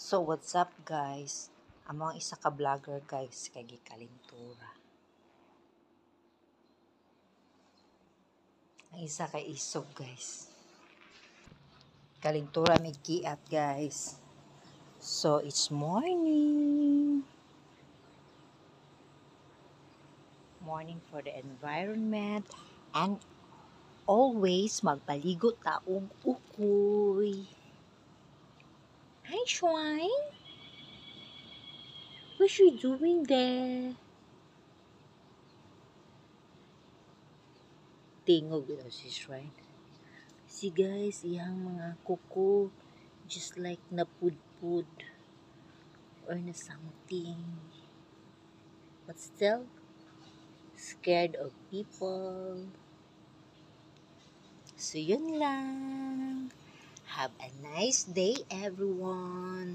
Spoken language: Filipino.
So, what's up guys? Among isa ka vlogger guys, kay Kalintura. Ang isa kay Isog guys. Kalintura may giat guys. So, it's morning. Morning for the environment. And always magpaligo taong ukoy. Hi, Shrine. What you doing there? Tingog ito si Shrine. See guys, iyang mga kuko just like napudpud or na something. But still, scared of people. So yun lang. Have a nice day everyone.